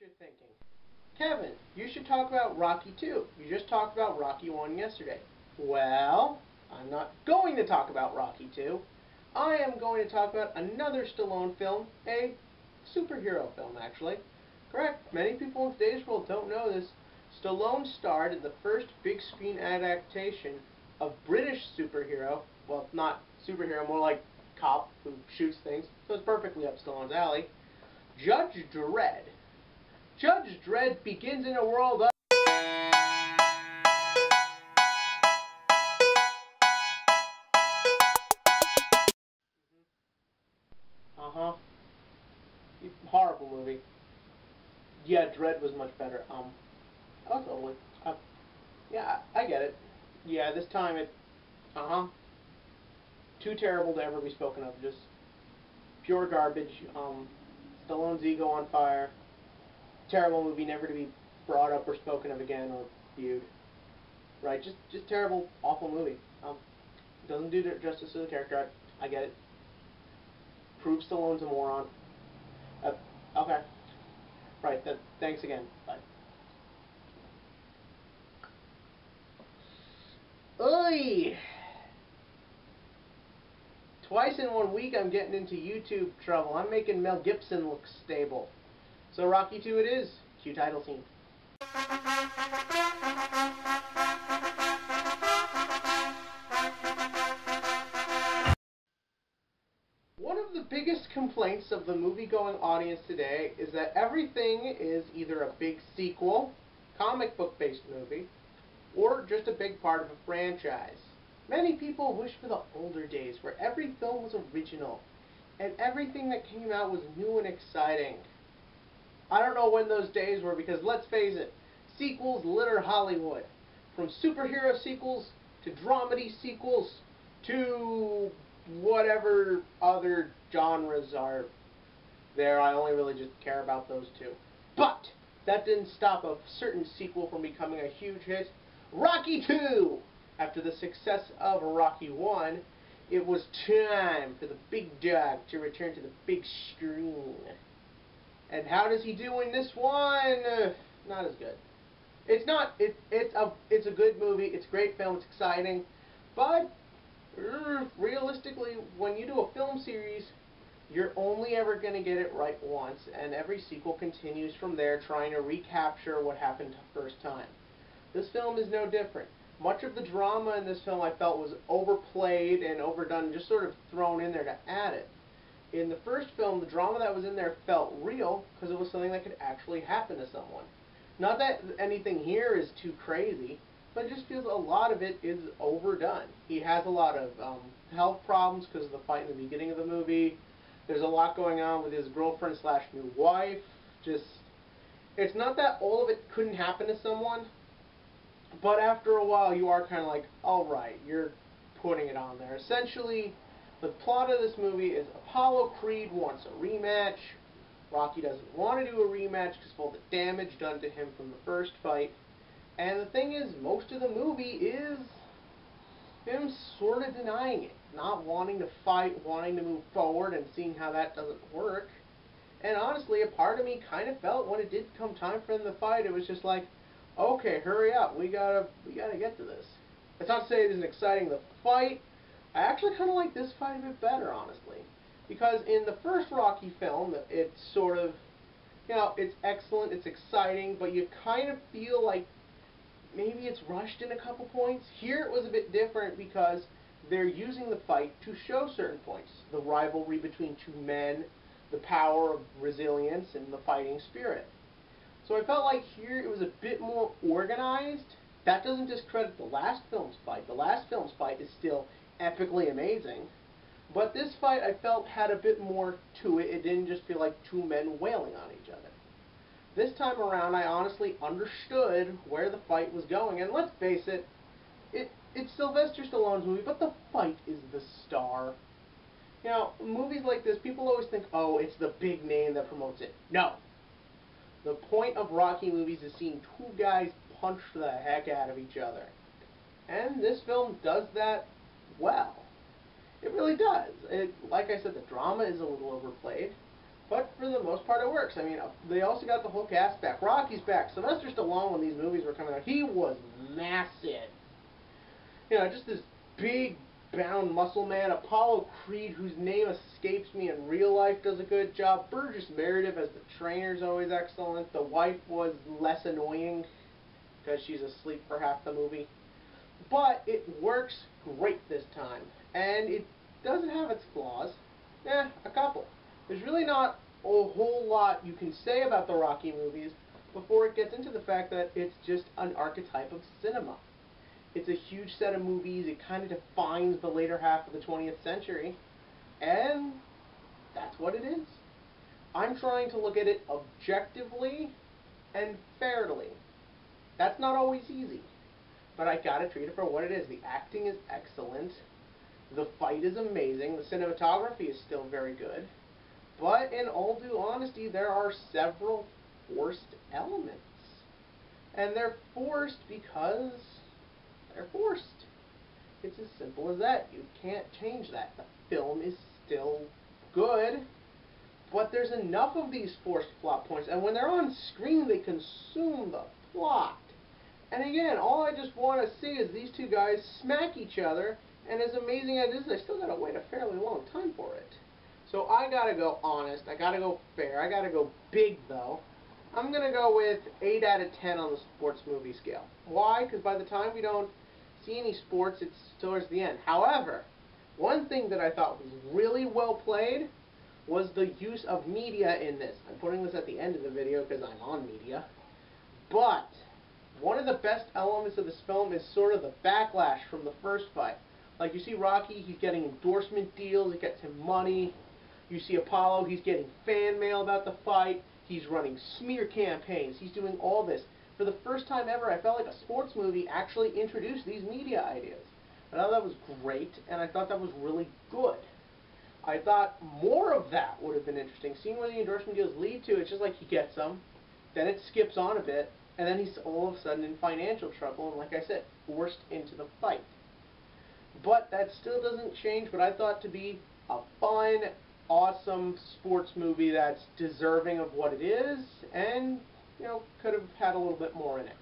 you're thinking. Kevin, you should talk about Rocky 2. You just talked about Rocky 1 yesterday. Well, I'm not going to talk about Rocky 2. I am going to talk about another Stallone film, a superhero film, actually. Correct, many people in today's world don't know this. Stallone starred in the first big screen adaptation of British superhero, well, not superhero, more like cop who shoots things, so it's perfectly up Stallone's alley, Judge Dredd. Judge Dredd begins in a world of horrible movie. Yeah, Dredd was much better. Oh, totally. Yeah, I get it. Yeah, this time too terrible to ever be spoken of. Just pure garbage. Stallone's ego on fire. Terrible movie, never to be brought up or spoken of again or viewed. Right? Just terrible, awful movie. Doesn't do justice to the character. I get it. Proves Stallone's a moron. Okay. Right. Thanks again. Bye. Oy! Twice in 1 week I'm getting into YouTube trouble. I'm making Mel Gibson look stable. So Rocky 2 it is. Cue title scene. One of the biggest complaints of the movie-going audience today is that everything is either a big sequel, comic book-based movie, or just a big part of a franchise. Many people wish for the older days where every film was original and everything that came out was new and exciting. I don't know when those days were because, let's face it, sequels litter Hollywood. From superhero sequels to dramedy sequels to whatever other genres are there. I only really just care about those two. But that didn't stop a certain sequel from becoming a huge hit. Rocky 2! After the success of Rocky 1, it was time for the big dog to return to the big screen. And how does he do in this one? Not as good. It's not. It's a good movie. It's a great film. It's exciting. But realistically, when you do a film series, you're only ever going to get it right once, and every sequel continues from there, trying to recapture what happened the first time. This film is no different. Much of the drama in this film I felt was overplayed and overdone, just sort of thrown in there to add it. In the first film, the drama that was in there felt real because it was something that could actually happen to someone. Not that anything here is too crazy, but it just feels a lot of it is overdone. He has a lot of health problems because of the fight in the beginning of the movie. There's a lot going on with his girlfriend slash new wife. It's not that all of it couldn't happen to someone, but after a while you are kind of like, alright, you're putting it on there. Essentially, the plot of this movie is Apollo Creed wants a rematch. Rocky doesn't want to do a rematch because of all the damage done to him from the first fight. And the thing is, most of the movie is him sort of denying it. Not wanting to fight, wanting to move forward, and seeing how that doesn't work. And honestly, a part of me kind of felt when it did come time for him to fight, it was just like, okay, hurry up, we gotta get to this. It's not to say it isn't exciting, the fight. I actually kind of like this fight a bit better, honestly. Because in the first Rocky film, it's sort of, it's excellent, it's exciting, but you kind of feel like maybe it's rushed in a couple points. Here it was a bit different because they're using the fight to show certain points. The rivalry between two men, the power of resilience, and the fighting spirit. So I felt like here it was a bit more organized. That doesn't discredit the last film's fight. The last film's fight is still epically amazing. But this fight I felt had a bit more to it. It didn't just feel like two men wailing on each other. This time around I honestly understood where the fight was going. And let's face it, it's Sylvester Stallone's movie, but the fight is the star. Movies like this, people always think, oh, it's the big name that promotes it. No. The point of Rocky movies is seeing two guys punch the heck out of each other. And this film does that well. It really does. Like I said, the drama is a little overplayed. But for the most part, it works. I mean, they also got the whole cast back. Rocky's back. Sylvester Stallone, when these movies were coming out, he was massive. You know, just this big, bound muscle man. Apollo Creed, whose name escapes me in real life, does a good job. Burgess Meredith as the trainer is always excellent. The wife was less annoying because she's asleep for half the movie. But it works great this time. And it doesn't have its flaws. A couple. There's really not a whole lot you can say about the Rocky movies before it gets into the fact that it's just an archetype of cinema. It's a huge set of movies. It kind of defines the later half of the 20th century. And that's what it is. I'm trying to look at it objectively and fairly. That's not always easy. But I gotta treat it for what it is. The acting is excellent. The fight is amazing. The cinematography is still very good. But in all due honesty, there are several forced elements. And they're forced because they're forced. It's as simple as that. You can't change that. The film is still good, but there's enough of these forced plot points, and when they're on screen, they consume the plot. And again, all I just want to see is these two guys smack each other, and as amazing as it is, I still gotta wait a fairly long time for it. So I gotta go honest, I gotta go fair, I gotta go big though. I'm gonna go with 8 out of 10 on the sports movie scale. Why? Because by the time we don't see any sports, it's towards the end. However, one thing that I thought was really well played was the use of media in this. I'm putting this at the end of the video because I'm on media. But one of the best elements of this film is sort of the backlash from the first fight. Like you see Rocky, he's getting endorsement deals, he gets him money. You see Apollo, he's getting fan mail about the fight. He's running smear campaigns. He's doing all this. For the first time ever, I felt like a sports movie actually introduced these media ideas. I thought that was great, and I thought that was really good. I thought more of that would have been interesting. Seeing where the endorsement deals lead to, it's just like he gets them, then it skips on a bit, and then he's all of a sudden in financial trouble, and like I said, forced into the fight. But that still doesn't change what I thought to be a fun, awesome sports movie that's deserving of what it is, and, you know, could have had a little bit more in it.